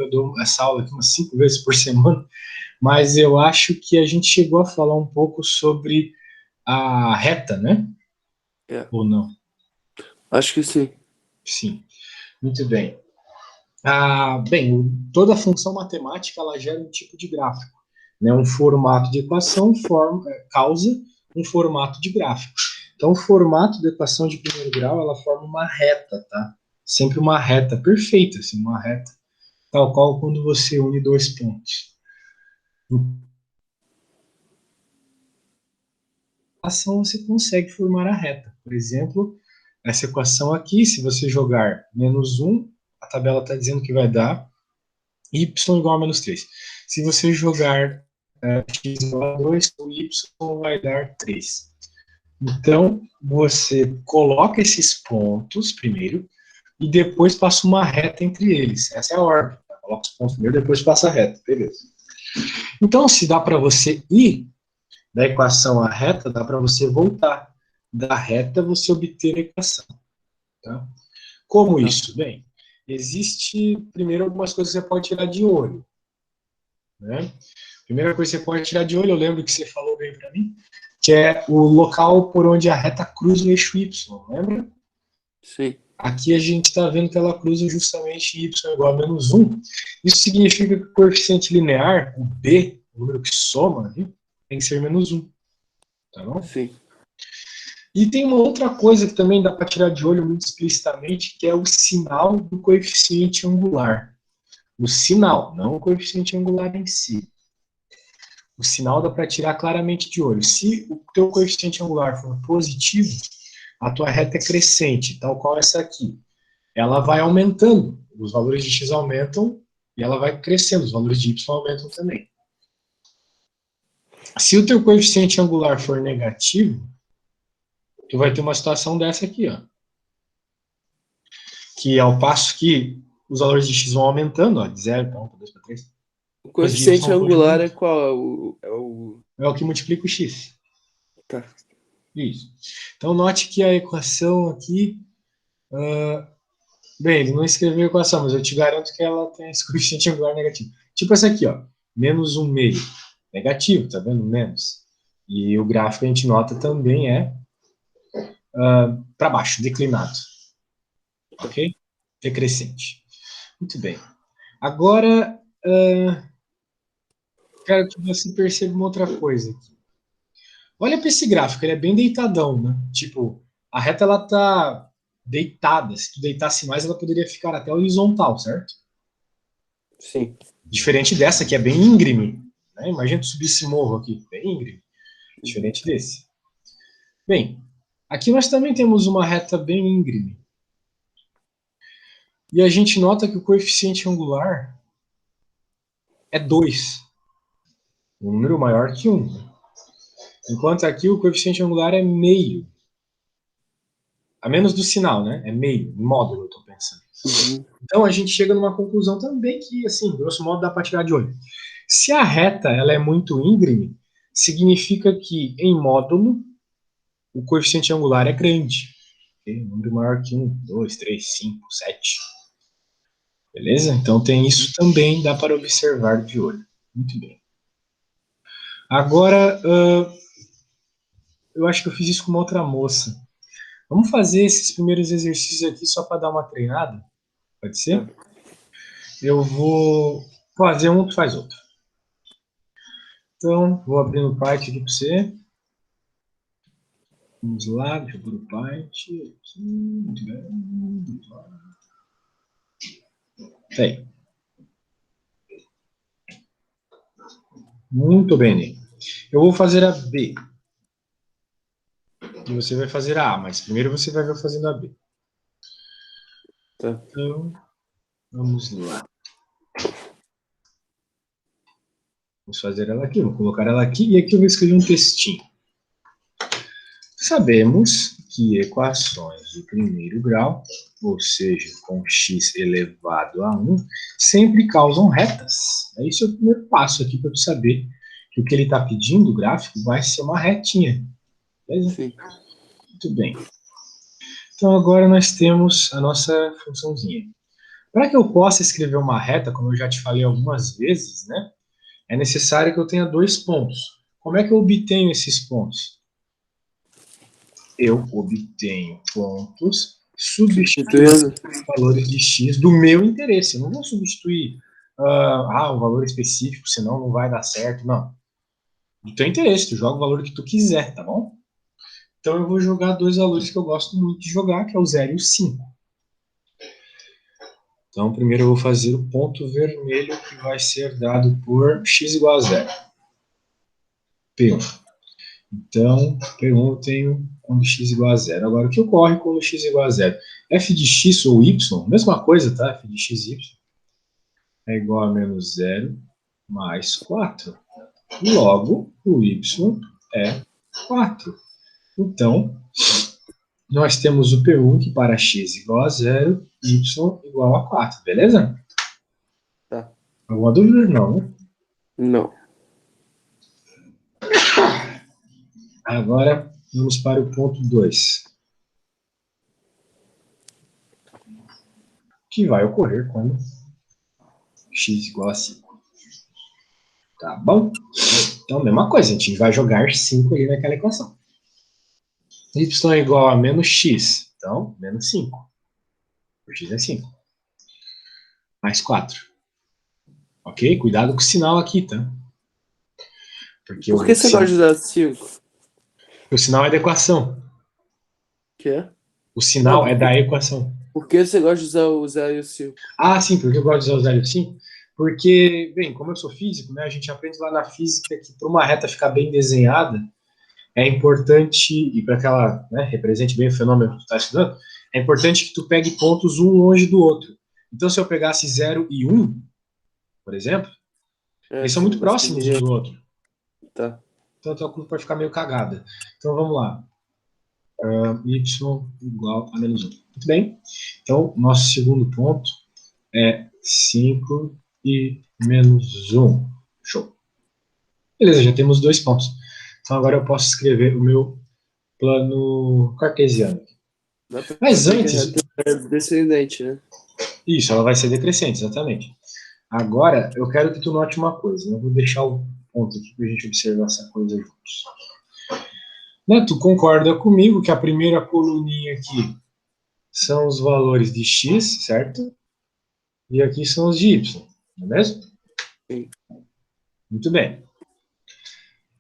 eu dou essa aula aqui umas 5 vezes por semana, mas eu acho que a gente chegou a falar um pouco sobre a reta, né? É. Ou não? Acho que sim. Sim, muito bem. Toda função matemática ela gera um tipo de gráfico, né? Um formato de equação causa um formato de gráfico. Então, o formato da equação de primeiro grau ela forma uma reta, tá? Sempre uma reta perfeita, assim, uma reta, tal qual quando você une dois pontos. Equação você consegue formar a reta. Por exemplo, essa equação aqui, se você jogar -1, a tabela está dizendo que vai dar y igual a -3. Se você jogar x igual a 2, o y vai dar 3. Então, você coloca esses pontos primeiro e depois passa uma reta entre eles. Essa é a ordem. Tá? Coloca os pontos primeiro, depois passa a reta. Beleza. Então, se dá para você ir da equação à reta, dá para você voltar. Da reta, você obter a equação. Tá? Como isso? Bem, existe, primeiro, algumas coisas que você pode tirar de olho. Né? Primeira coisa que você pode tirar de olho, eu lembro que você falou bem para mim, que é o local por onde a reta cruza o eixo Y, lembra? Sim. Aqui a gente está vendo que ela cruza justamente y igual a -1. Isso significa que o coeficiente linear, o b, o número que soma, tem que ser -1. Tá bom? Sim. E tem uma outra coisa que também dá para tirar de olho muito explicitamente, que é o sinal do coeficiente angular. O sinal, não o coeficiente angular em si. O sinal dá para tirar claramente de olho. Se o teu coeficiente angular for positivo, a tua reta é crescente, tal qual essa aqui. Ela vai aumentando, os valores de x aumentam e ela vai crescendo, os valores de y aumentam também. Se o teu coeficiente angular for negativo, tu vai ter uma situação dessa aqui, ó. Que ao passo que os valores de x vão aumentando, ó, de 0 para 1, para 2, para 3, O os de y coeficiente vão angular é diminuindo. qual? É o que multiplica o x. Tá. Isso. Então, note que a equação aqui... bem, ele não escreveu a equação, mas eu te garanto que ela tem esse coeficiente angular negativo. Tipo essa aqui, ó. -1/2. Negativo, tá vendo? Menos. E o gráfico a gente nota também é para baixo, declinado. Ok? Decrescente. Muito bem. Agora, quero que você perceba uma outra coisa aqui. Olha para esse gráfico, ele é bem deitadão, né? Tipo, a reta ela tá deitada. Se tu deitasse mais, ela poderia ficar até horizontal, certo? Sim. Diferente dessa, que é bem íngreme. Né? Imagina tu subir esse morro aqui, bem íngreme. Diferente desse. Bem, aqui nós também temos uma reta bem íngreme. E a gente nota que o coeficiente angular é 2. Um número maior que 1. Enquanto aqui o coeficiente angular é meio. A menos do sinal, né? É meio, módulo, eu estou pensando. Uhum. Então a gente chega numa conclusão também que, assim, grosso modo, dá para tirar de olho. Se a reta ela é muito íngreme, significa que, em módulo, o coeficiente angular é grande. Okay? Um número maior que 1, 2, 3, 5, 7. Beleza? Então tem isso também, dá para observar de olho. Muito bem. Agora, eu acho que eu fiz isso com uma outra moça. Vamos fazer esses primeiros exercícios aqui só para dar uma treinada? Pode ser? Tá. Eu vou fazer um, tu faz outro. Então, vou abrir no Python aqui para você. Vamos lá, deixa eu pôr o Python aqui. Muito bem. Tá aí. Muito bem. Eu vou fazer a B. E você vai fazer a A, mas primeiro você vai ver eu fazendo a B. Tá. Então, vamos lá. Vamos fazer ela aqui, vou colocar ela aqui e aqui eu vou escrever um textinho. Sabemos que equações de primeiro grau, ou seja, com x elevado a 1, sempre causam retas. Esse é o primeiro passo aqui para tu saber que o que ele está pedindo, o gráfico, vai ser uma retinha. Beleza? Sim. Muito bem. Então agora nós temos a nossa funçãozinha. Para que eu possa escrever uma reta, como eu já te falei algumas vezes, né, é necessário que eu tenha dois pontos. Como é que eu obtenho esses pontos? Eu obtenho pontos substituindo Substituindo? valores de x do meu interesse. Eu não vou substituir um valor específico, senão não vai dar certo. Não. Do teu interesse, tu joga o valor que tu quiser, tá bom? Então eu vou jogar dois valores que eu gosto muito de jogar, que é o 0 e o 5. Então primeiro eu vou fazer o ponto vermelho, que vai ser dado por x igual a 0. P1. Então, P1 eu tenho quando x igual a 0. Agora, o que ocorre quando x igual a 0? F de x ou y, mesma coisa, tá? F de x e y é igual a menos 0 mais 4. Logo, o y é 4. Então, nós temos o P1 que para x igual a 0, y igual a 4, beleza? Tá. Alguma dúvida? Não, né? Não. Agora, vamos para o ponto 2, que vai ocorrer quando x igual a 5. Tá bom? Então, mesma coisa, a gente vai jogar 5 ali naquela equação. Y é igual a menos x, então, menos 5. Por x é 5. Mais 4. Ok? Cuidado com o sinal aqui, tá? Porque Por que o, você gosta de usar 5? o sinal é da equação. Que é? O Não, sinal é da equação. por que você gosta de usar o 0 e o 5? Ah, sim, porque eu gosto de usar o 0 e o 5? Porque, bem, como eu sou físico, né, a gente aprende lá na física que para uma reta ficar bem desenhada, é importante, e para que ela, né, represente bem o fenômeno que tu está estudando, é importante que tu pegue pontos um longe do outro. Então, se eu pegasse 0 e 1, por exemplo, eles são Você muito não próximos um conseguiria. do outro. Tá. Então, a tua curva pode ficar meio cagada. Então, vamos lá. Y igual a menos 1. Muito bem. Então, nosso segundo ponto é 5 e menos 1. Show. Beleza, já temos dois pontos. Então, agora eu posso escrever o meu plano cartesiano. Dá pra Mas dizer que a antes, reta é descendente, né? isso, ela vai ser decrescente, exatamente. Agora, eu quero que tu note uma coisa. Eu vou deixar o ponto aqui para a gente observar essa coisa juntos. Né, tu concorda comigo que a primeira coluninha aqui são os valores de x, certo? E aqui são os de y, não é mesmo? Sim. Muito bem.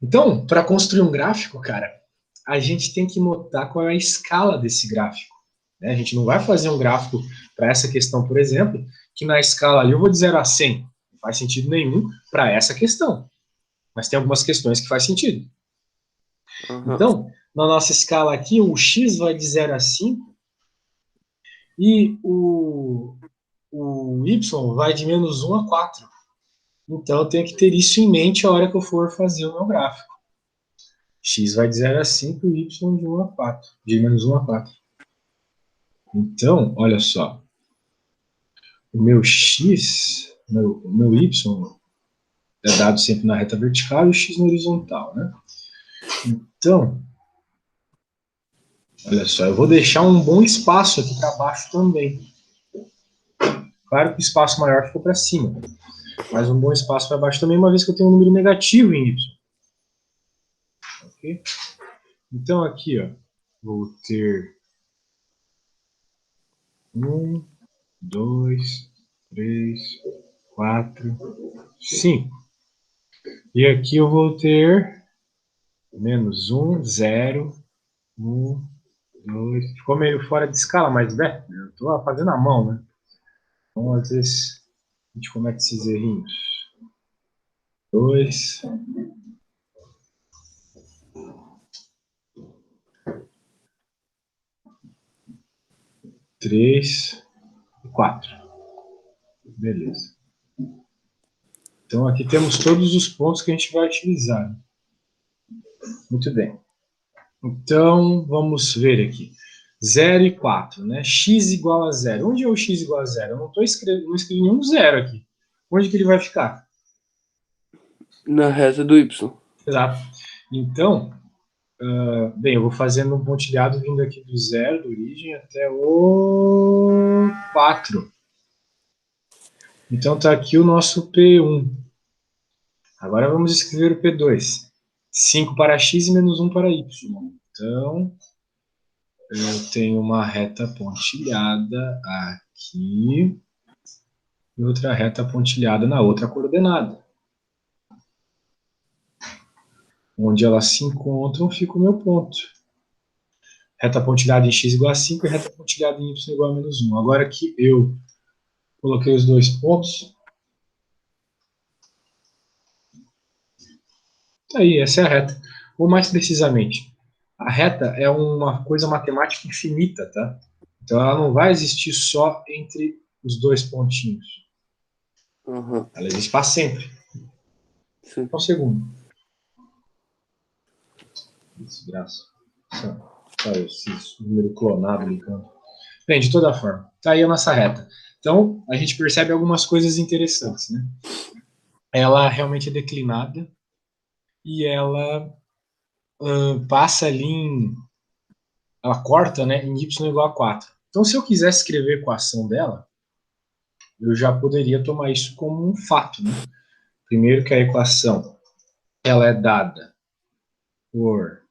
Então, para construir um gráfico, cara, a gente tem que notar qual é a escala desse gráfico. Né? A gente não vai fazer um gráfico para essa questão, por exemplo, que na escala ali eu vou de 0 a 100. Não faz sentido nenhum para essa questão. Mas tem algumas questões que faz sentido. Aham. Então, na nossa escala aqui, o x vai de 0 a 5 e o y vai de menos 1 a 4. Então, eu tenho que ter isso em mente a hora que eu for fazer o meu gráfico. X vai de 0 a 5 e y de 1 a 4, de menos 1 a 4. Então, olha só, o meu x, o meu y é dado sempre na reta vertical e o x na horizontal, né? Então, olha só, eu vou deixar um bom espaço aqui para baixo também. Claro que o espaço maior ficou para cima, mas um bom espaço para baixo também, uma vez que eu tenho um número negativo em y. Ok? Então, aqui, ó, vou ter 1, 2, 3, 4, 5. E aqui eu vou ter menos 1, 0, 1, 2. Ficou meio fora de escala, mas né, eu estou fazendo a mão, né? Então, às vezes, a gente comete esses errinhos. 2, 3, 4. Beleza. Então, aqui temos todos os pontos que a gente vai utilizar. Muito bem. Então, vamos ver aqui. 0 e 4, né? X igual a 0. Onde é o x igual a 0? Eu não escrevi nenhum zero aqui. Onde que ele vai ficar? Na reta do Y. Exato. Então, bem, eu vou fazendo um pontilhado vindo aqui do 0, da origem, até o 4. Então está aqui o nosso P1. Agora vamos escrever o P2. 5 para x e menos 1 para y. Então, eu tenho uma reta pontilhada aqui e outra reta pontilhada na outra coordenada. Onde elas se encontram, fica o meu ponto. Reta pontilhada em x igual a 5 e reta pontilhada em y igual a menos 1. Agora que eu coloquei os dois pontos, tá aí, essa é a reta. Ou mais precisamente, a reta é uma coisa matemática infinita, tá? Então ela não vai existir só entre os dois pontinhos. Aham. Ela existe para sempre. Sim. Só um segundo. Desgraça. Sabe, esse número clonado no campo. Bem, de toda forma, tá aí a nossa reta. Então, a gente percebe algumas coisas interessantes, né? Ela realmente é declinada e ela passa ali em... Ela corta, né, em y igual a 4. Então, se eu quisesse escrever a equação dela, eu já poderia tomar isso como um fato, né? Primeiro que a equação ela é dada por...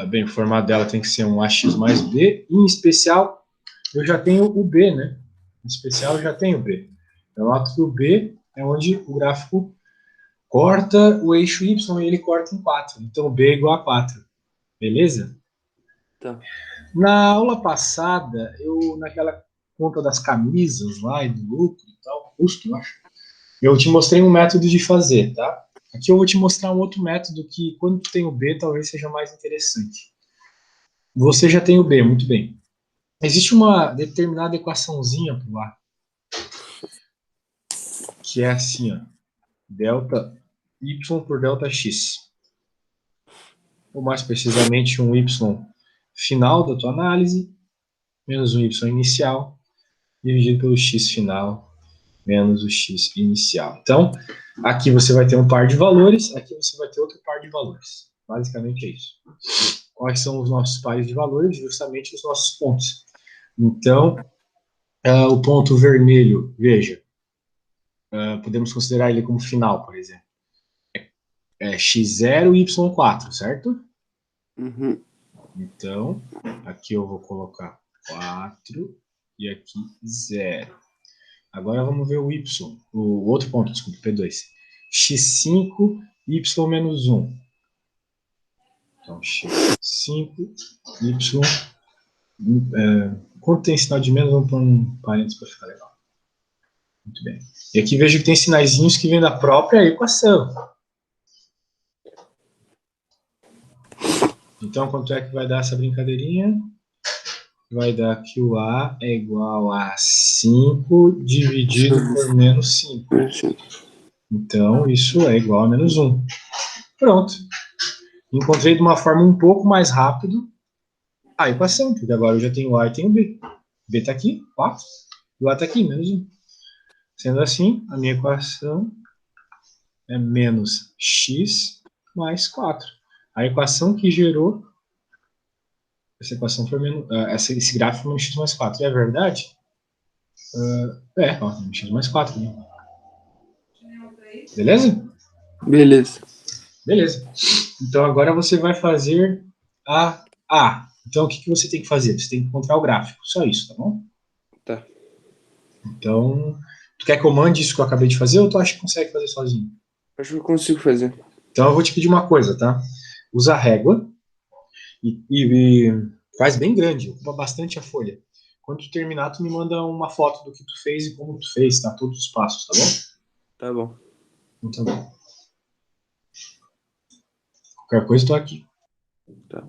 bem, o formato dela tem que ser um ax mais b. Em especial, eu já tenho o b, né? Em especial, eu já tenho o b. Eu noto que o b é onde o gráfico corta o eixo y e ele corta em 4. Então, b é igual a 4. Beleza? Tá. Na aula passada, naquela conta das camisas lá e do lucro e tal, custo, eu acho, eu te mostrei um método de fazer, tá? Aqui eu vou te mostrar um outro método que, quando tu tem o B, talvez seja mais interessante. Você já tem o B, muito bem. Existe uma determinada equaçãozinha por lá, que é assim, ó, delta y por delta x. Ou mais precisamente, um y final da tua análise, menos um y inicial, dividido pelo x final, menos o x inicial. Então, aqui você vai ter um par de valores, aqui você vai ter outro par de valores. Basicamente é isso. Quais são os nossos pares de valores? Justamente os nossos pontos. Então, o ponto vermelho, veja, podemos considerar ele como final, por exemplo. É x0 e y4, certo? Uhum. Então, aqui eu vou colocar 4 e aqui 0. Agora vamos ver o y, o outro ponto, desculpa, P2. x5, y menos 1. Então, x5, y... quando tem sinal de menos, vamos pôr um parênteses para ficar legal. Muito bem. E aqui vejo que tem sinaizinhos que vêm da própria equação. Então, quanto é que vai dar essa brincadeirinha? Vai dar que o A é igual a 5 dividido por menos 5. Então, isso é igual a menos 1. Pronto. Encontrei de uma forma um pouco mais rápido a equação, porque agora eu já tenho A e tenho B. B está aqui, 4. E o A está aqui, menos 1. Sendo assim, a minha equação é menos x mais 4. A equação que gerou essa equação foi menos, esse gráfico foi menos x mais 4. É verdade? Ó, menos x mais 4. Né? Beleza? Beleza. Beleza. Então agora você vai fazer a A. Então o que você tem que fazer? Você tem que encontrar o gráfico. Só isso, tá bom? Tá. Então, tu quer que eu mande isso que eu acabei de fazer ou tu acha que consegue fazer sozinho? Acho que eu consigo fazer. Então eu vou te pedir uma coisa, tá? Usa a régua e faz bem grande, ocupa bastante a folha. Quando tu terminar, tu me manda uma foto do que tu fez e como tu fez, tá? Todos os passos, tá bom? Tá bom. Então tá bom. Qualquer coisa, eu tô aqui. Tá.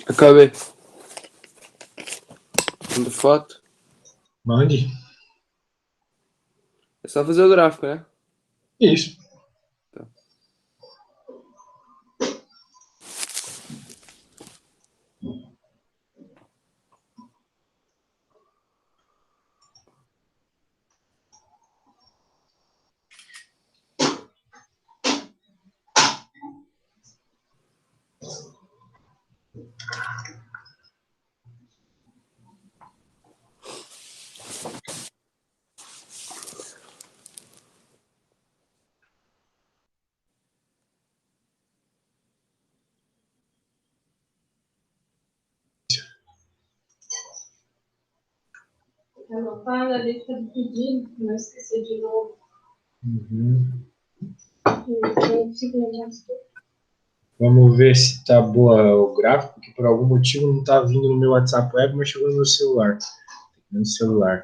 Acabei. Manda foto. Mande. É só fazer o gráfico, né? Isso. Tá. Anotar na lista de pedido, não esquecer de novo. Uhum. Então, simplesmente. Vamos ver se tá boa o gráfico, porque por algum motivo não tá vindo no meu WhatsApp Web, mas chegou no meu celular. No celular.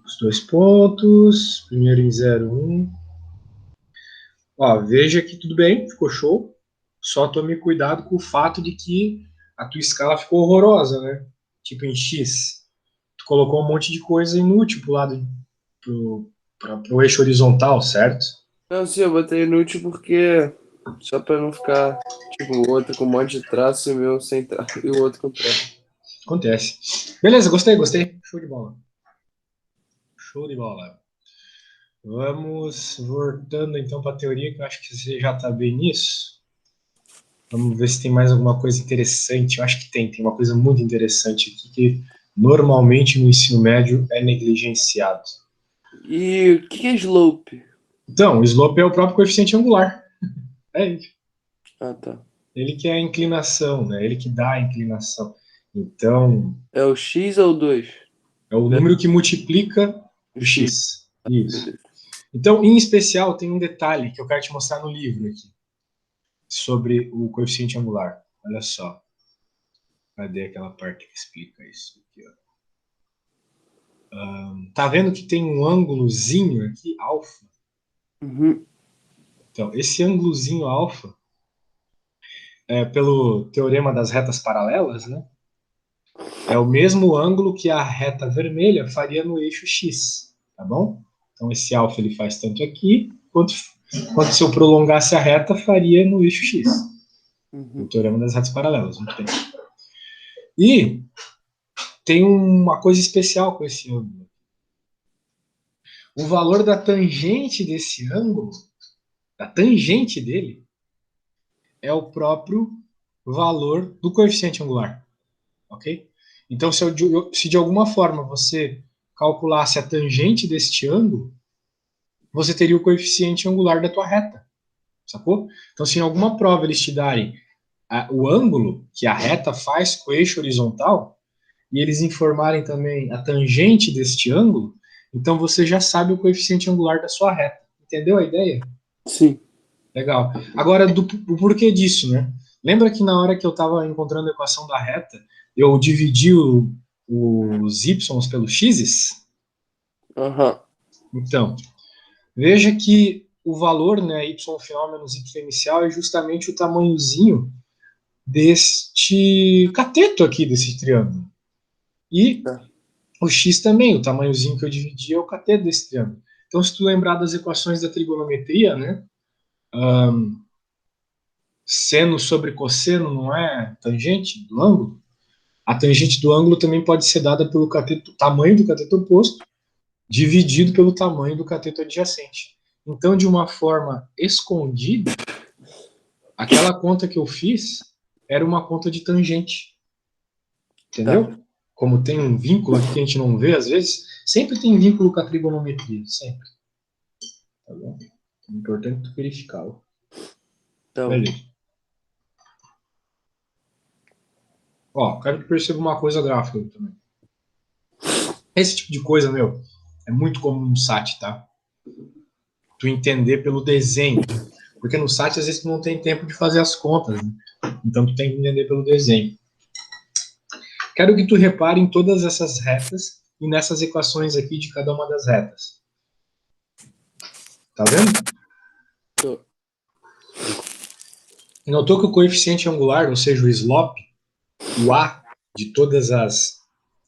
Os dois pontos. Primeiro em 0,1. Ó, veja que tudo bem, ficou show. Só tome cuidado com o fato de que a tua escala ficou horrorosa, né? Tipo em X. Tu colocou um monte de coisa inútil pro eixo horizontal, certo? Não, sim, eu botei inútil porque... Só pra não ficar, tipo, o outro com um monte de traço e o meu sem traço. E o outro com traço. Acontece. Beleza, gostei. Show de bola. Show de bola. Vamos voltando então para a teoria, que eu acho que você já está bem nisso. Vamos ver se tem mais alguma coisa interessante. Eu acho que tem uma coisa muito interessante aqui que normalmente no ensino médio é negligenciado. E o que é slope? Então, o slope é o próprio coeficiente angular. É ele. Ah, tá. Ele que é a inclinação, né? Ele que dá a inclinação. Então, É o X ou o 2? é o número que multiplica O o X. x. Isso. Beleza. Então, em especial, tem um detalhe que eu quero te mostrar no livro aqui, sobre o coeficiente angular. Olha só. Cadê aquela parte que explica isso aqui, ó? Tá vendo que tem um ângulozinho aqui, alfa? Uhum. Então, esse ângulozinho alfa, pelo teorema das retas paralelas, né? É o mesmo ângulo que a reta vermelha faria no eixo X, tá bom? Então, esse alfa ele faz tanto aqui, quanto se eu prolongasse a reta, faria no eixo X. O Uhum. teorema das retas paralelas, muito bem. E tem uma coisa especial com esse ângulo. O valor da tangente desse ângulo, da tangente dele, é o próprio valor do coeficiente angular, ok? Então, se de alguma forma você calculasse a tangente deste ângulo, você teria o coeficiente angular da tua reta, sacou? Então, se em alguma prova eles te darem o ângulo que a reta faz com o eixo horizontal, e eles informarem também a tangente deste ângulo, então você já sabe o coeficiente angular da sua reta. Entendeu a ideia? Sim. Legal. Agora, o porquê disso, né? Lembra que na hora que eu estava encontrando a equação da reta, eu dividi os y pelos x's? Aham. Então, veja que o valor, né, y final menos y inicial, é justamente o tamanhozinho deste cateto aqui, desse triângulo. E Tá. o x também, o tamanhozinho que eu dividi é o cateto desse triângulo. Então, se tu lembrar das equações da trigonometria, né, seno sobre cosseno não é tangente do ângulo? A tangente do ângulo também pode ser dada pelo tamanho do cateto oposto, dividido pelo tamanho do cateto adjacente. Então, de uma forma escondida, aquela conta que eu fiz era uma conta de tangente. Tá. Entendeu? Como tem um vínculo aqui que a gente não vê, às vezes, sempre tem vínculo com a trigonometria, sempre. Tá bom? É importante verificá-lo. Tá bom. Beleza. Ó, quero que perceba uma coisa gráfica também. Esse tipo de coisa, meu, é muito comum no SAT, tá? Tu entender pelo desenho. Porque no SAT, às vezes, tu não tem tempo de fazer as contas, né? Então, tu tem que entender pelo desenho. Quero que tu repare em todas essas retas e nessas equações aqui de cada uma das retas. Tá vendo? Tô. Notou que o coeficiente angular, ou seja, o slope, o A de todas as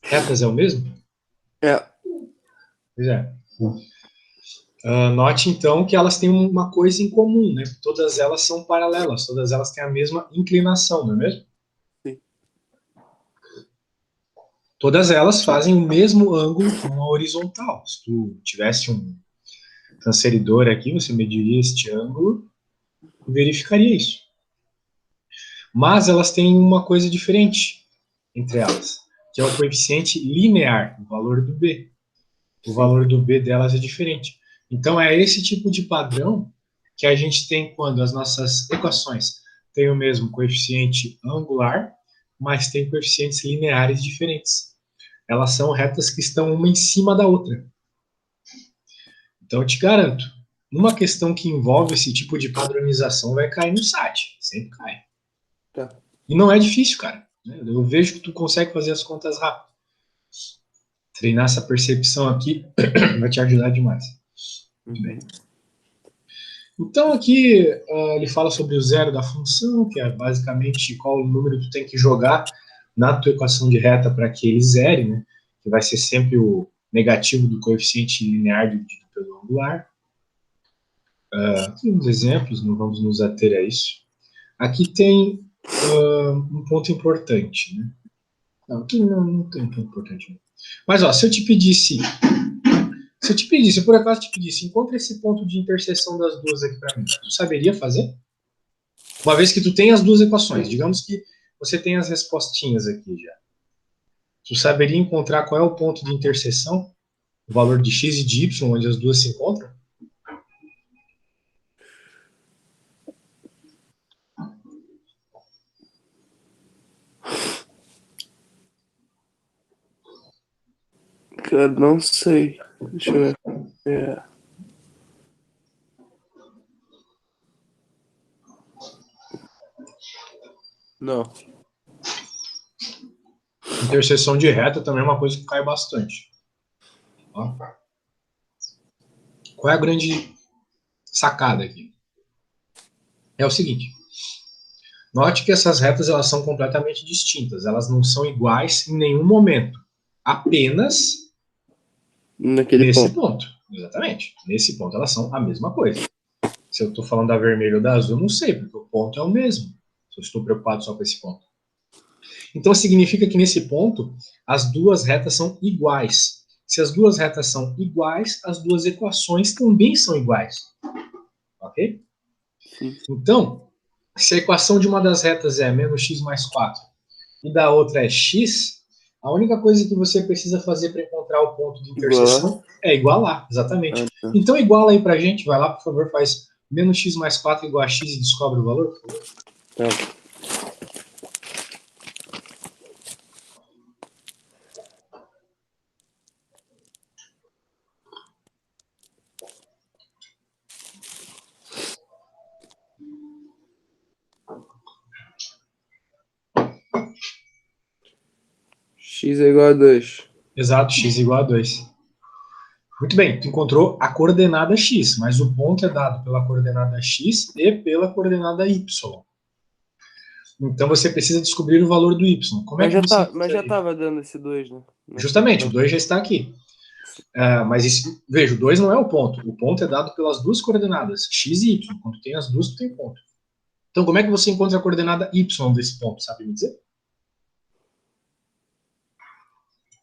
retas é o mesmo? É. Pois é. Note então que elas têm uma coisa em comum, né? Todas elas são paralelas, todas elas têm a mesma inclinação, não é mesmo? Sim. Todas elas fazem o mesmo ângulo com a horizontal. Se tu tivesse um transferidor aqui, você mediria este ângulo e verificaria isso. Mas elas têm uma coisa diferente entre elas, que é o coeficiente linear, o valor do B. O Sim. valor do B delas é diferente. Então é esse tipo de padrão que a gente tem quando as nossas equações têm o mesmo coeficiente angular, mas têm coeficientes lineares diferentes. Elas são retas que estão uma em cima da outra. Então eu te garanto, numa questão que envolve esse tipo de padronização, vai cair no SAT. Sempre cai. Tá. E não é difícil, cara. Eu vejo que tu consegue fazer as contas rápido. Treinar essa percepção aqui vai te ajudar demais. Muito bem. Então aqui ele fala sobre o zero da função, que é basicamente qual número tu tem que jogar na tua equação de reta para que ele zere, né? Que vai ser sempre o negativo do coeficiente linear dividido pelo angular. Aqui uns exemplos, não vamos nos ater a isso. Aqui tem um ponto importante, né? Não, aqui não tem um ponto importante. Não. Mas ó, se eu te pedisse, se por acaso te pedisse, encontra esse ponto de interseção das duas aqui para mim, tu saberia fazer? Uma vez que tu tem as duas equações, digamos que você tem as respostinhas aqui já. Tu saberia encontrar qual é o ponto de interseção, o valor de x e de y, onde as duas se encontram? Cara, não sei. Deixa eu ver. É. Não. Interseção de reta também é uma coisa que cai bastante. Ó. Qual é a grande sacada aqui? É o seguinte, note que essas retas elas são completamente distintas, elas não são iguais em nenhum momento, apenas Naquele nesse ponto. ponto. Exatamente, nesse ponto elas são a mesma coisa. Se eu estou falando da vermelha ou da azul, eu não sei, porque o ponto é o mesmo. Se eu estou preocupado só com esse ponto. Então significa que nesse ponto as duas retas são iguais. Se as duas retas são iguais, as duas equações também são iguais. Ok? Sim. Então, se a equação de uma das retas é menos x mais 4 e da outra é x, a única coisa que você precisa fazer para encontrar o ponto de Igual. interseção é igualar, exatamente. Ah, tá. Então iguala aí para a gente, vai lá, por favor, faz menos x mais 4 igual a x e descobre o valor, por favor. Tá. X é igual a 2. Exato, x igual a 2. Muito bem, tu encontrou a coordenada x, mas o ponto é dado pela coordenada x e pela coordenada y. Então você precisa descobrir o valor do y. Como é que você Mas já encontraria? tava dando esse 2, né? Justamente, o 2 já está aqui. Mas isso, veja, o 2 não é o ponto. O ponto é dado pelas duas coordenadas, x e y. Quando tem as duas, tu tem ponto. Então, como é que você encontra a coordenada y desse ponto? Sabe me dizer?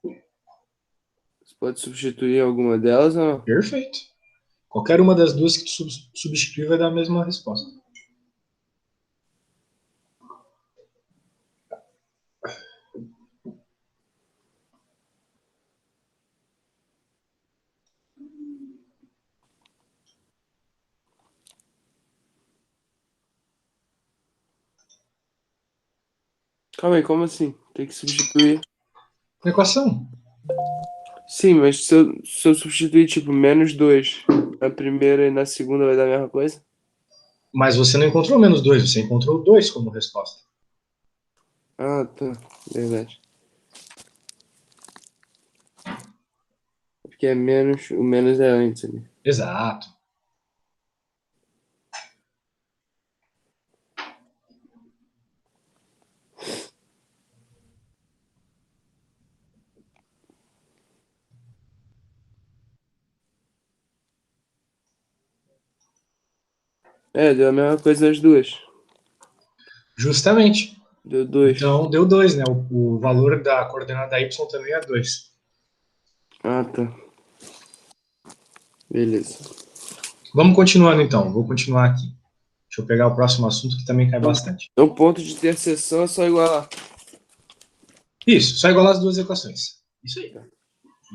Você pode substituir alguma delas ou não? Perfeito. Qualquer uma das duas que tu substituir vai dar a mesma resposta. Calma aí, como assim? Tem que substituir. Na equação. Sim, mas se eu substituir, tipo, menos 2 na primeira e na segunda vai dar a mesma coisa? Mas você não encontrou menos 2, você encontrou 2 como resposta. Ah, tá. Verdade. Porque é menos, o menos é antes ali. Exato. Deu a mesma coisa nas duas. Justamente. Deu 2. Então, deu 2, né? O valor da coordenada y também é 2. Ah, tá. Beleza. Vamos continuando, então. Vou continuar aqui. Deixa eu pegar o próximo assunto que também cai bastante. Então, ponto de interseção é só igualar. Isso, só igualar as duas equações. Isso aí.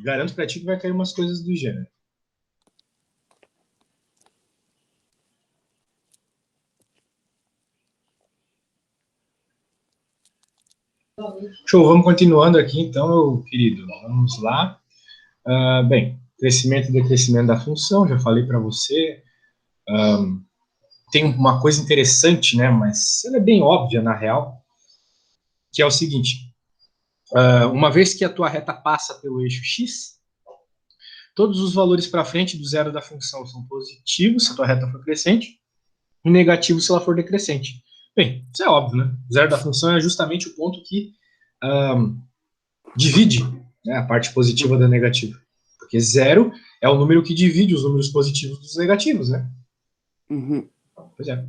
Garanto pra ti que vai cair umas coisas do gênero. Show, vamos continuando aqui, então, meu querido. Vamos lá. Bem, crescimento e decrescimento da função, já falei para você. Tem uma coisa interessante, né? Mas ela é bem óbvia, na real, que é o seguinte. Uma vez que a tua reta passa pelo eixo x, todos os valores para frente do zero da função são positivos, se a tua reta for crescente, e negativos se ela for decrescente. Bem, isso é óbvio, né? O zero da função é justamente o ponto que divide, né, a parte positiva da negativa. Porque zero é o número que divide os números positivos dos negativos, né? Uhum. Pois é.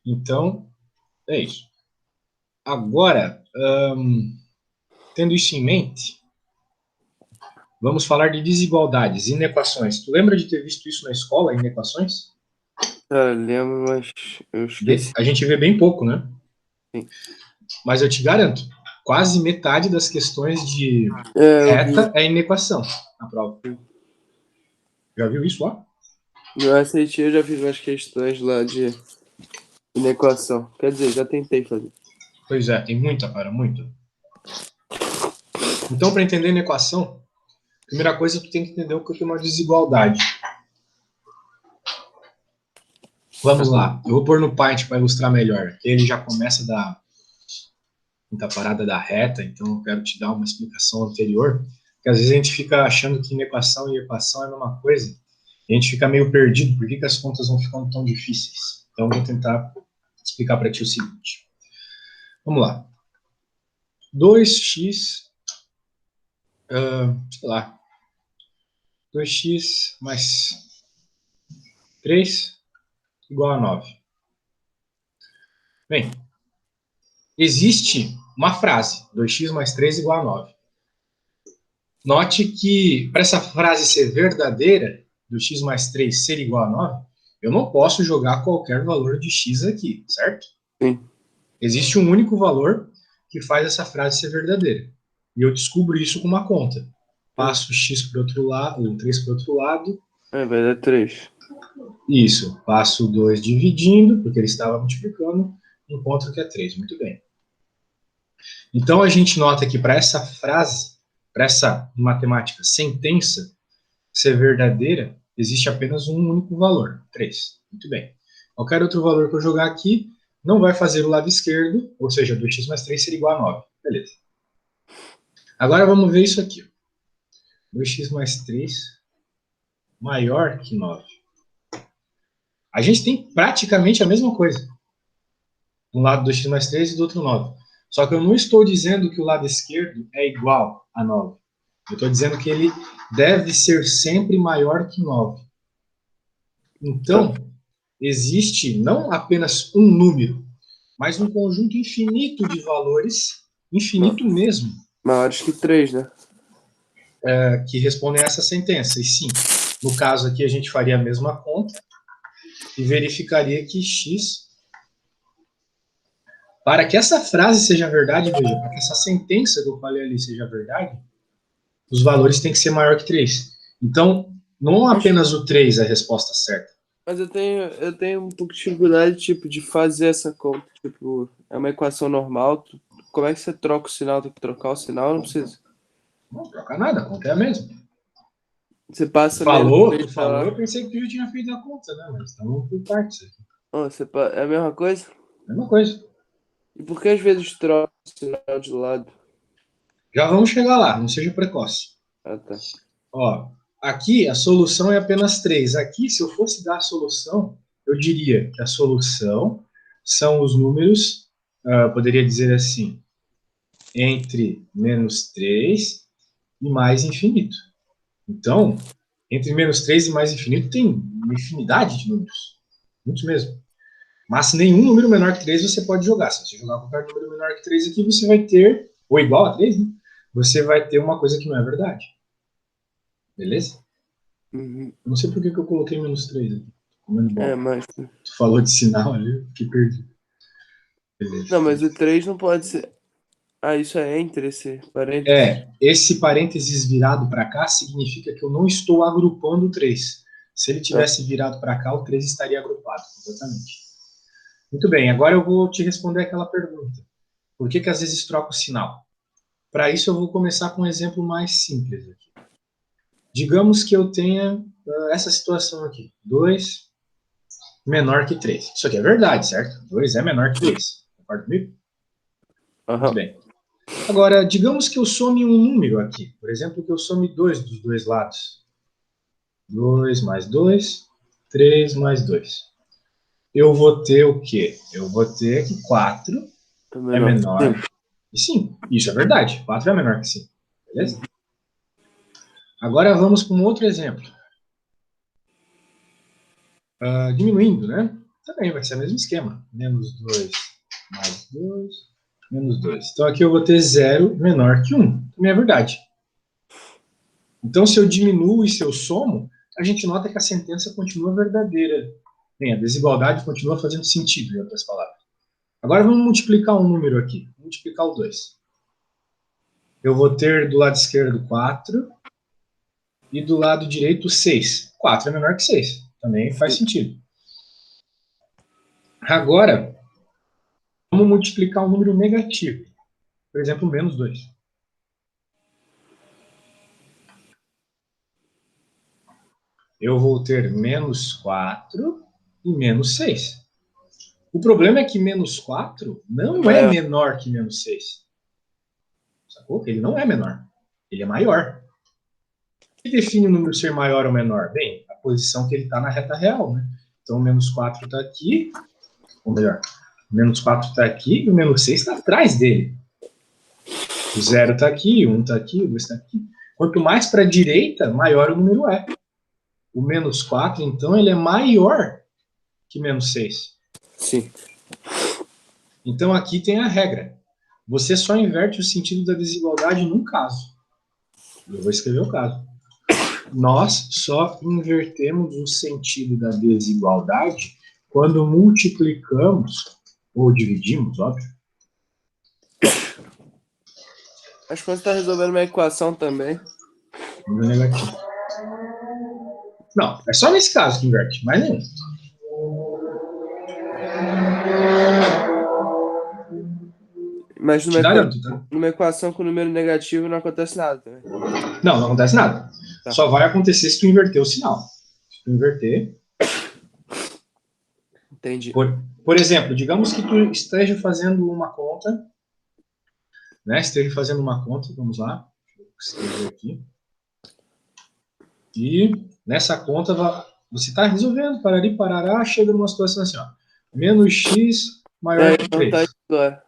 Então, é isso. Agora, tendo isso em mente, vamos falar de desigualdades, inequações. Tu lembra de ter visto isso na escola, inequações? Cara, lembro, mas eu esqueci. A gente vê bem pouco, né? Sim. Mas eu te garanto, quase metade das questões de Eu vi. reta é inequação na prova. Já viu isso lá? No SAT eu já fiz umas questões lá de inequação. Quer dizer, já tentei fazer. Pois é, tem muita, cara, muito. Então, para entender inequação, primeira coisa, tu tem que entender o que é uma desigualdade. Vamos lá, eu vou pôr no Paint para ilustrar melhor. Ele já começa da quinta parada da reta, então eu quero te dar uma explicação anterior, porque às vezes a gente fica achando que inequação e equação é a mesma coisa, e a gente fica meio perdido, por que as contas vão ficando tão difíceis? Então eu vou tentar explicar para ti o seguinte. Vamos lá. 2x, sei lá, 2x mais 3 igual a 9. Bem, existe uma frase, 2x mais 3 igual a 9. Note que, para essa frase ser verdadeira, do x mais 3 ser igual a 9, eu não posso jogar qualquer valor de x aqui, certo? Sim. Existe um único valor que faz essa frase ser verdadeira. E eu descubro isso com uma conta. Passo x para o outro lado, o 3 para o outro lado. Vai dar 3. Isso. Passo 2 dividindo, porque ele estava multiplicando, encontro que é 3. Muito bem. Então a gente nota que para essa frase, para essa matemática sentença ser verdadeira, existe apenas um único valor, 3. Muito bem. Qualquer outro valor que eu jogar aqui não vai fazer o lado esquerdo, ou seja, 2x mais 3 ser igual a 9. Beleza. Agora vamos ver isso aqui. 2x mais 3 maior que 9. A gente tem praticamente a mesma coisa. De um lado 2x mais 3 e do outro 9. Só que eu não estou dizendo que o lado esquerdo é igual a 9. Eu estou dizendo que ele deve ser sempre maior que 9. Então, existe não apenas um número, mas um conjunto infinito de valores, infinito mesmo, Maiores que 3, né? que respondem a essa sentença. E sim, no caso aqui a gente faria a mesma conta e verificaria que x, para que essa frase seja verdade, veja, para que essa sentença que eu falei ali seja verdade, os valores têm que ser maior que 3. Então, não apenas o 3 é a resposta certa. Mas eu tenho um pouco de dificuldade, tipo, de fazer essa conta. Tipo, é uma equação normal. Como é que você troca o sinal? Tem que trocar o sinal? Não precisa. Não troca nada, a conta é a mesma. Você passa Tu falou, eu pensei que tu já tinha feito a conta, né? Mas estamos por partes aqui. É a mesma coisa? Mesma coisa. E por que às vezes troca o sinal de lado? Já vamos chegar lá, não seja precoce. Ah, tá. Ó, aqui a solução é apenas 3. Aqui, se eu fosse dar a solução, eu diria que a solução são os números, poderia dizer assim, entre menos 3 e mais infinito. Então, entre menos 3 e mais infinito tem uma infinidade de números. Muitos mesmo. Mas nenhum número menor que 3 você pode jogar. Se você jogar qualquer número menor que 3 aqui, você vai ter, ou igual a 3, né? Você vai ter uma coisa que não é verdade. Beleza? Uhum. Eu não sei por que eu coloquei menos 3 aqui. Comendo bola. Mas... Tu falou de sinal ali, que perdi. Beleza. Não, mas o 3 não pode ser... Ah, isso é entre esse parênteses. Esse parênteses virado para cá significa que eu não estou agrupando o 3. Se ele tivesse virado para cá, o 3 estaria agrupado, completamente. Muito bem, agora eu vou te responder aquela pergunta. Por que às vezes troca o sinal? Para isso eu vou começar com um exemplo mais simples aqui. Digamos que eu tenha essa situação aqui. 2 menor que 3. Isso aqui é verdade, certo? 2 é menor que 3. Concorda comigo? Muito bem. Agora, digamos que eu some um número aqui. Por exemplo, que eu some 2 dos dois lados. 2 mais 2, 3 mais 2. Eu vou ter o quê? Eu vou ter que 4 é menor que 5. Isso é verdade. 4 é menor que 5. Beleza? Agora vamos para um outro exemplo. Diminuindo, né? Também vai ser o mesmo esquema. Menos 2 mais 2, menos 2. Então aqui eu vou ter 0 menor que 1. Também é verdade. Então, se eu diminuo e se eu somo, a gente nota que a sentença continua verdadeira. Bem, a desigualdade continua fazendo sentido, em outras palavras. Agora vamos multiplicar um número aqui. Vamos multiplicar o 2. Eu vou ter do lado esquerdo 4 e do lado direito 6. 4 é menor que 6. Também faz sentido. Agora, vamos multiplicar um número negativo. Por exemplo, menos 2. Eu vou ter menos 4 e menos 6. O problema é que menos 4 não é menor que menos 6. Sacou? Ele não é menor. Ele é maior. O que define o número ser maior ou menor? Bem, a posição que ele está na reta real, né? Então, menos 4 está aqui, ou melhor, menos 4 está aqui e o menos 6 está atrás dele. O 0 está aqui, o 1 está aqui, o 2 está aqui. Quanto mais para a direita, maior o número é. O menos 4, então, ele é maior que menos 6. Sim. Então, aqui tem a regra. Você só inverte o sentido da desigualdade num caso. Eu vou escrever o caso. Nós só invertemos o sentido da desigualdade quando multiplicamos, ou dividimos, óbvio. Acho que você está resolvendo uma equação também. Número negativo. Não, é só nesse caso que inverte, mais nenhum. Mas numa equação com número negativo não acontece nada também. Não acontece nada. Tá. Só vai acontecer se tu inverter o sinal. Se tu inverter... Entendi. Por exemplo, digamos que tu esteja fazendo uma conta, né? Esteja fazendo uma conta, vamos lá. Deixa eu escrever aqui. E nessa conta você está resolvendo, parari, parará, chega numa situação assim, ó. Menos x maior que 3. Tá.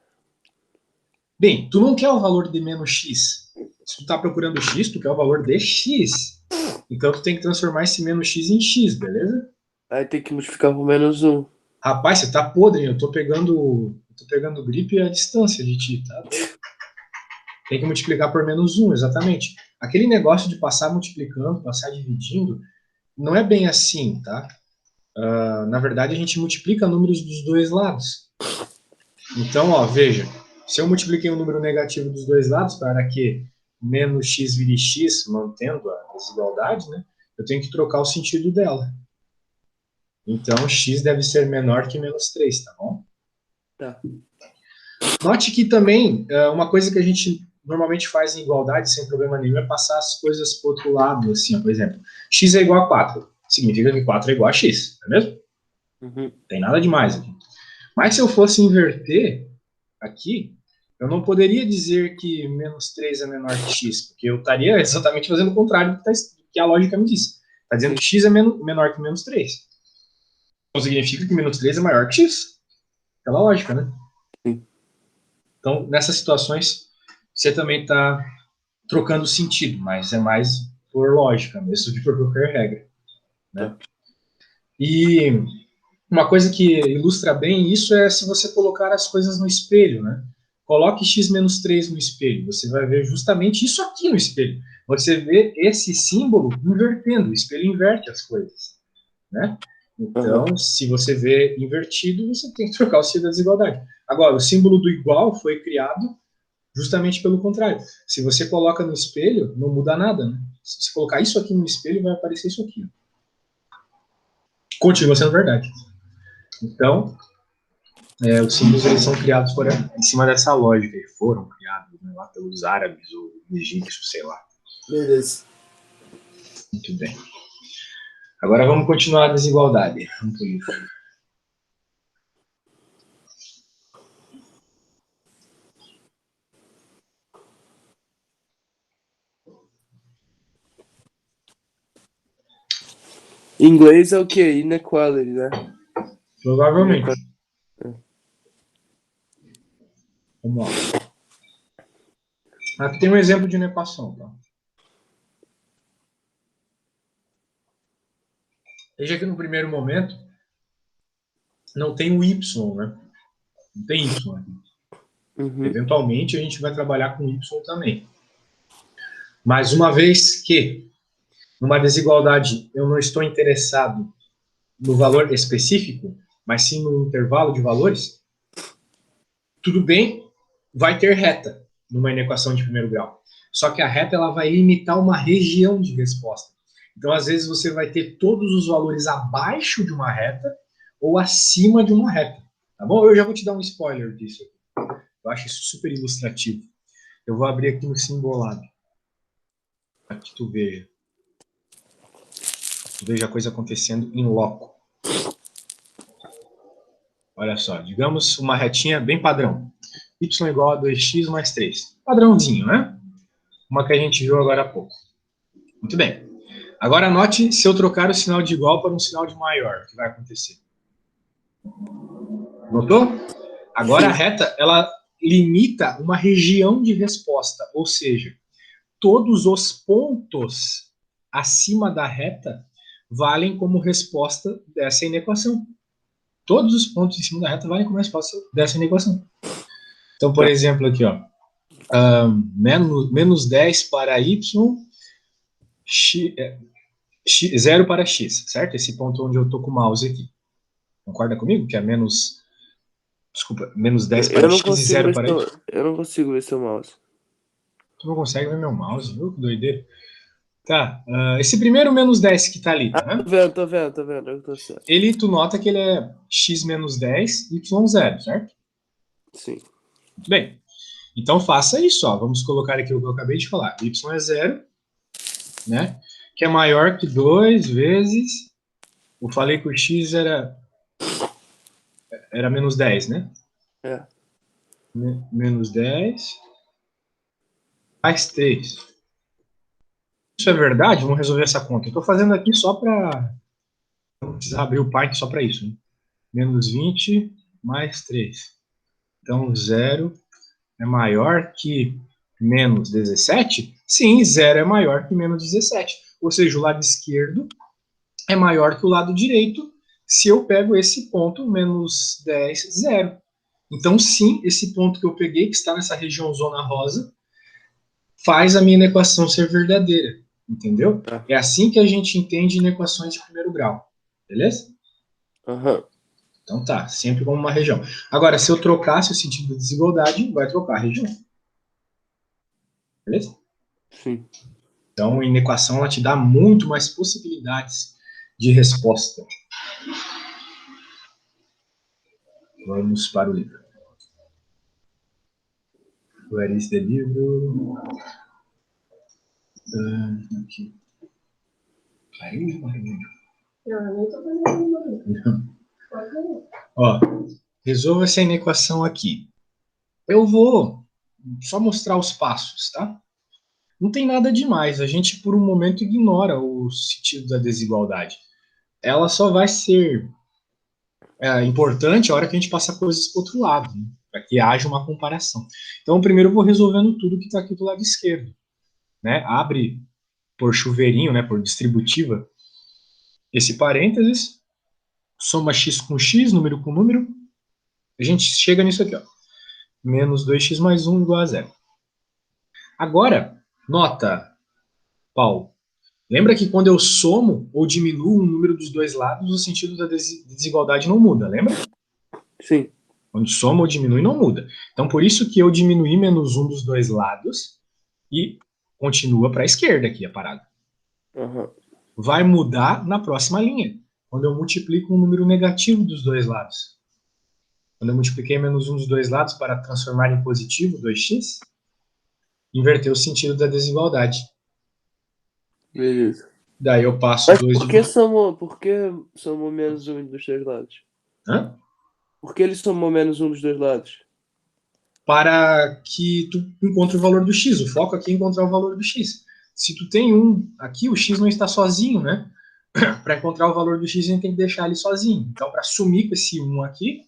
Bem, tu não quer o valor de menos x. Se tu está procurando x, tu quer o valor de x. Então tu tem que transformar esse menos x em x, beleza? Aí tem que multiplicar por menos 1. Rapaz, você tá podre, eu tô pegando gripe à distância de ti, tá? Tem que multiplicar por menos 1, exatamente. Aquele negócio de passar multiplicando, passar dividindo, não é bem assim, tá? Na verdade, a gente multiplica números dos dois lados. Então, ó, veja, se eu multipliquei um número negativo dos dois lados para que menos x vire x, mantendo a desigualdade, né? Eu tenho que trocar o sentido dela. Então, x deve ser menor que menos 3, tá bom? Tá. Note que também, uma coisa que a gente normalmente faz em igualdade, sem problema nenhum, é passar as coisas para o outro lado, assim, ó, por exemplo, x é igual a 4, significa que 4 é igual a x, não é mesmo? Uhum. Tem nada demais aqui. Mas se eu fosse inverter aqui, eu não poderia dizer que menos 3 é menor que x, porque eu estaria exatamente fazendo o contrário do que a lógica me diz. Está dizendo que x é menor que menos 3. Então significa que menos 3 é maior que x. Aquela lógica, né? Sim. Então, nessas situações, você também está trocando sentido, mas é mais por lógica, mesmo do que por qualquer regra. Né? E Uma coisa que ilustra bem isso é se você colocar as coisas no espelho, né? Coloque x menos 3 no espelho, você vai ver justamente isso aqui no espelho. Você vê esse símbolo invertendo, o espelho inverte as coisas, né? Então, se você vê invertido, você tem que trocar o símbolo da desigualdade. Agora, o símbolo do igual foi criado justamente pelo contrário. Se você coloca no espelho, não muda nada, né? Se você colocar isso aqui no espelho, vai aparecer isso aqui. Continua sendo verdade. Então, os símbolos eles são criados em cima dessa lógica. E foram criados, né, lá pelos árabes ou egípcios, sei lá. Beleza. Muito bem. Agora vamos continuar a desigualdade. Vamos por isso. Em inglês é o quê? Inequality, né? Provavelmente. Vamos lá. Aqui tem um exemplo de inequação. Tá? Veja que no primeiro momento não tem o y, né? Não tem y aqui. Eventualmente a gente vai trabalhar com y também. Mas uma vez que numa desigualdade eu não estou interessado no valor específico, mas sim no intervalo de valores, tudo bem, vai ter reta numa inequação de primeiro grau. Só que a reta ela vai limitar uma região de resposta. Então, às vezes, você vai ter todos os valores abaixo de uma reta ou acima de uma reta. Tá bom? Eu já vou te dar um spoiler disso. Eu acho isso super ilustrativo. Eu vou abrir aqui no Simbolab. Para que tu veja. Tu veja a coisa acontecendo em loco. Olha só, digamos uma retinha bem padrão. Y igual a 2x mais 3. Padrãozinho, né? Uma que a gente viu agora há pouco. Muito bem. Agora note se eu trocar o sinal de igual para um sinal de maior, o que vai acontecer. Notou? Agora a reta, ela limita uma região de resposta, ou seja, todos os pontos acima da reta valem como resposta dessa inequação. Todos os pontos em cima da reta valem como resposta dessa inequação. Então, por exemplo, aqui, ó, menos 10 para y, 0 para x, certo? Esse ponto onde eu estou com o mouse aqui. Concorda comigo? Que é menos 10 para x e 0 para y. Eu não consigo ver seu mouse. Tu não consegue ver meu mouse, viu? Que doideira. Tá, esse primeiro menos 10 que tá ali, tá, né? Tô vendo, eu tô certo. Tu nota que ele é x menos 10, y 0, certo? Sim. Muito bem. Então faça isso, ó. Vamos colocar aqui o que eu acabei de falar. Y é 0, né? Que é maior que 2 vezes... Eu falei que o x era menos 10, né? É. Menos 10 mais 3. Isso é verdade? Vamos resolver essa conta. Eu estou fazendo aqui só para... Não precisar abrir o Python só para isso. Né? Menos 20 mais 3. Então, 0 é maior que menos 17? Sim, 0 é maior que menos 17. Ou seja, o lado esquerdo é maior que o lado direito se eu pego esse ponto, menos 10, 0. Então, sim, esse ponto que eu peguei, que está nessa região zona rosa, faz a minha inequação ser verdadeira. Entendeu? É assim que a gente entende inequações de primeiro grau. Beleza? Então tá, sempre como uma região. Agora, se eu trocasse o sentido da desigualdade, vai trocar a região. Beleza? Sim. Então, a inequação ela te dá muito mais possibilidades de resposta. Vamos para o livro. Where is the livro? Aqui. Eu nem tô fazendo. Ó, resolva essa inequação aqui. Eu vou só mostrar os passos, tá? Não tem nada demais. A gente, por um momento, ignora o sentido da desigualdade. Ela só vai ser importante a hora que a gente passar coisas para o outro lado, né? Para que haja uma comparação. Então, primeiro eu vou resolvendo tudo que está aqui do lado esquerdo. Né? Abre por chuveirinho, né, por distributiva, esse parênteses, soma x com x, número com número, a gente chega nisso aqui, ó. Menos 2x mais 1 igual a zero. Agora, nota, Paulo. Lembra que quando eu somo ou diminuo o número dos dois lados, o sentido da desigualdade não muda, lembra? Sim. Quando soma ou diminui, não muda. Então, por isso que eu diminui menos um dos dois lados e continua para a esquerda aqui a parada. Uhum. Vai mudar na próxima linha, quando eu multiplico um número negativo dos dois lados. Quando eu multipliquei menos um dos dois lados para transformar em positivo, 2x, inverteu o sentido da desigualdade. Beleza. Daí eu passo Mas 2 por que dividido. somou menos um dos dois lados? Hã? Por que ele somou menos um dos dois lados? Para que tu encontre o valor do x. O foco aqui é encontrar o valor do x. Se tu tem um aqui, o x não está sozinho, né? Para encontrar o valor do x, a gente tem que deixar ele sozinho. Então, para sumir com esse 1 aqui,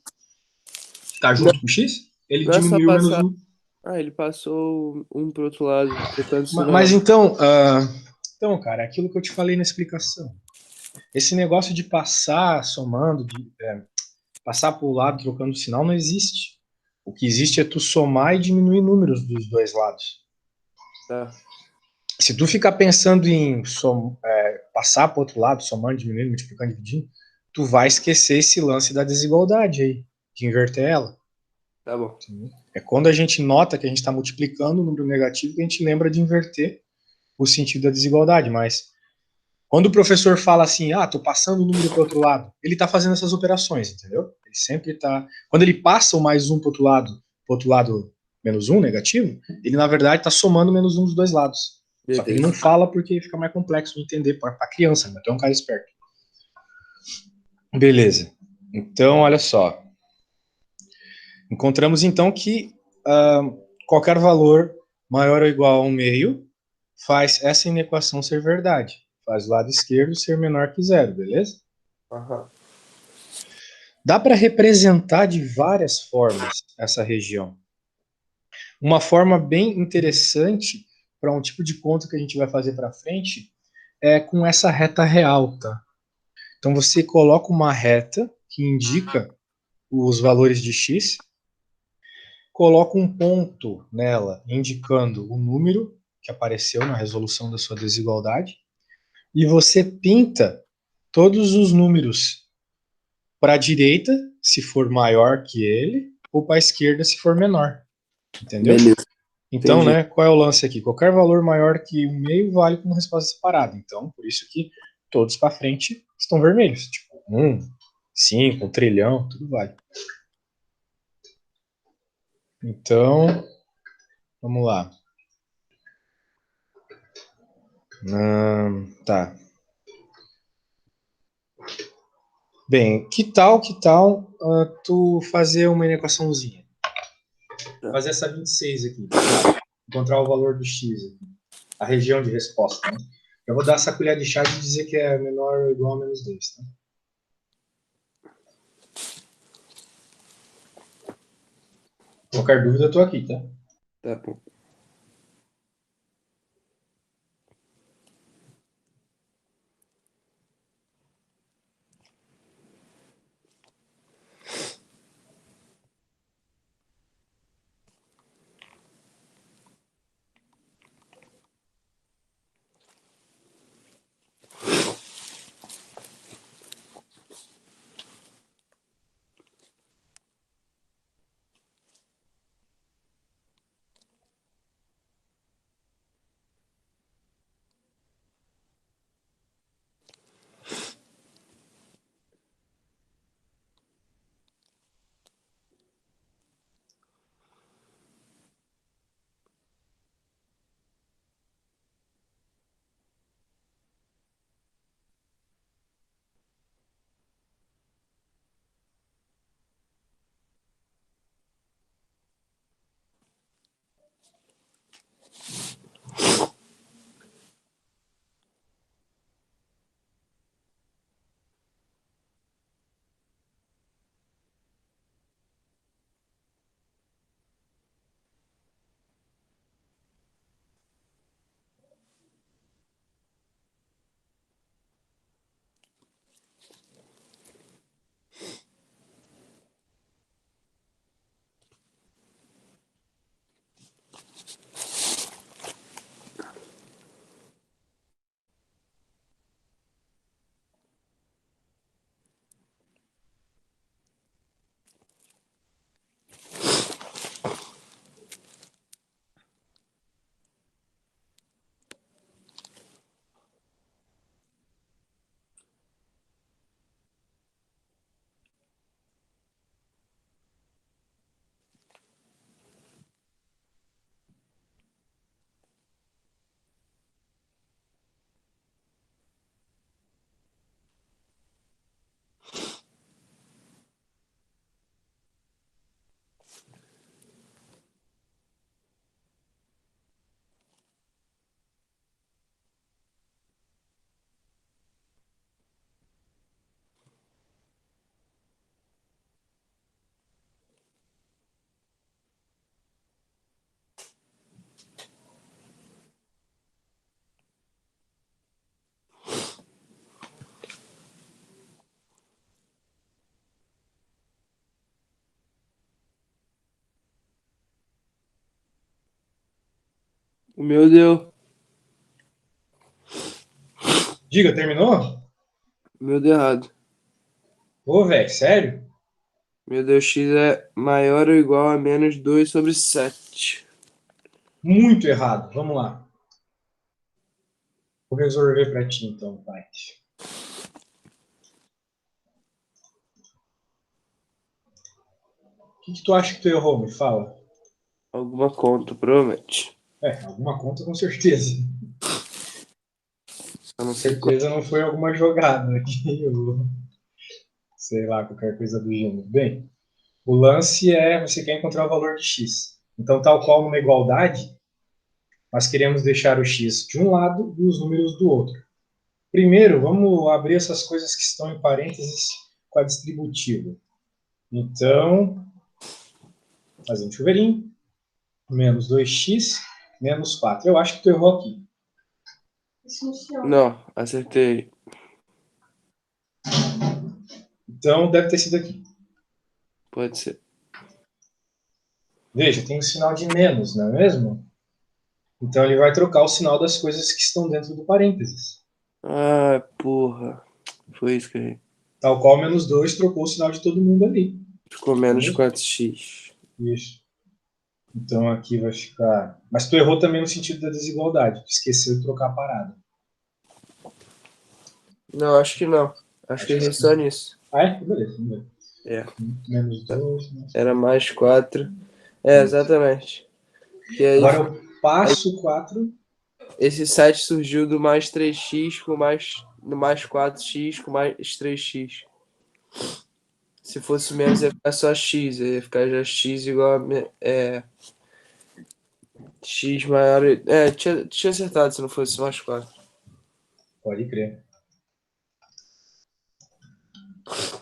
que está Não, junto com o x, ele não é só diminuiu menos passar. 1. Ah, ele passou um pro outro lado, trocando sinal. Mas então, cara, aquilo que eu te falei na explicação. Esse negócio de passar somando, de passar para o lado trocando sinal, não existe. O que existe é tu somar e diminuir números dos dois lados. Tá. Se tu ficar pensando em passar para o outro lado, somando, diminuindo, multiplicando, dividindo, tu vai esquecer esse lance da desigualdade aí, de inverter ela. Tá bom. É quando a gente nota que a gente está multiplicando o número negativo que a gente lembra de inverter o sentido da desigualdade. Mas quando o professor fala assim, tô passando o número para o outro lado, ele está fazendo essas operações, entendeu? Ele sempre está. Quando ele passa o mais um para o outro lado menos um, negativo, ele na verdade está somando menos um dos dois lados. Só que ele não fala porque fica mais complexo de entender para criança, né? Tu é um cara esperto. Beleza. Então, olha só. Encontramos então que qualquer valor maior ou igual a 1 meio faz essa inequação ser verdade. Faz o lado esquerdo ser menor que zero, beleza? Uhum. Dá para representar de várias formas essa região. Uma forma bem interessante para um tipo de conta que a gente vai fazer para frente é com essa reta real, tá? Então você coloca uma reta que indica os valores de x, coloca um ponto nela indicando o número que apareceu na resolução da sua desigualdade e você pinta todos os números para a direita, se for maior que ele, ou para a esquerda, se for menor. Entendeu? Beleza. Então, Entendi. né, qual é o lance aqui? Qualquer valor maior que o meio vale como resposta separada. Então, por isso que todos para frente estão vermelhos. Tipo, 1, 5, 1 trilhão, tudo vale. Então, vamos lá. Tá. Bem, que tal tu fazer uma equaçãozinha? Tá. Fazer essa 26 aqui. Encontrar o valor do x aqui. A região de resposta. Né? Eu vou dar essa colher de chá e dizer que é menor ou igual a menos 2. Tá? Qualquer dúvida, eu tô aqui, tá? Tá bom. O meu deu. Diga, terminou? O meu deu errado. Ô, velho, sério? Meu deu x é maior ou igual a menos 2/7. Muito errado. Vamos lá. Vou resolver pra ti, então, pai. O que tu acha que tu errou? Me fala. Alguma conta, provavelmente. Alguma conta com certeza. Eu não Com sei qual. certeza não foi alguma jogada aqui, ou sei lá, qualquer coisa do gênero. Bem, o lance é você quer encontrar o valor de x. Então, tal qual numa igualdade, nós queremos deixar o x de um lado e os números do outro. Primeiro, vamos abrir essas coisas que estão em parênteses com a distributiva. Então, fazer um chuveirinho, menos 2x, menos 4. Eu acho que tu errou aqui. Isso no chão. Não, acertei. Então, deve ter sido aqui. Pode ser. Veja, tem um sinal de menos, não é mesmo? Então, ele vai trocar o sinal das coisas que estão dentro do parênteses. Ah, porra. Foi isso que eu errei. Tal qual menos 2 trocou o sinal de todo mundo ali. Ficou menos Entendeu? 4x. Isso. Então, aqui vai ficar... Mas tu errou também no sentido da desigualdade. Tu esqueceu de trocar a parada. Não, acho que não. Acho que eu errei só nisso. Ah, é? Beleza, vamos ver. É. Menos 2. Era mais 4. É, exatamente. Que aí, Agora eu passo 4. esse 7 surgiu do mais 3x no mais 4x com mais 3x. Se fosse menos, ia ficar só x. Ia ficar já x igual a x maior. Tinha acertado se não fosse mais 4. Pode crer.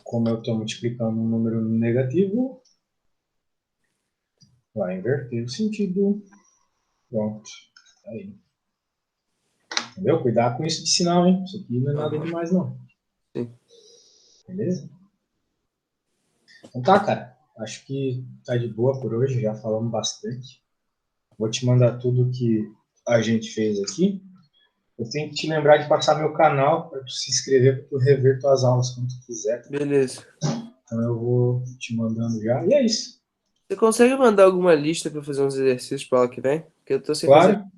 Como eu estou multiplicando um número negativo, vai inverter o sentido. Pronto. Aí. Entendeu? Cuidado com isso de sinal, hein? Isso aqui não é nada demais, não. Sim. Beleza? Então tá, cara. Acho que tá de boa por hoje. Já falamos bastante. Vou te mandar tudo que a gente fez aqui. Eu tenho que te lembrar de passar meu canal para tu se inscrever, para tu rever tuas aulas quando tu quiser. Beleza. Então eu vou te mandando já. E é isso. Você consegue mandar alguma lista pra fazer uns exercícios pra aula que vem? Porque eu tô sem fazer. Claro.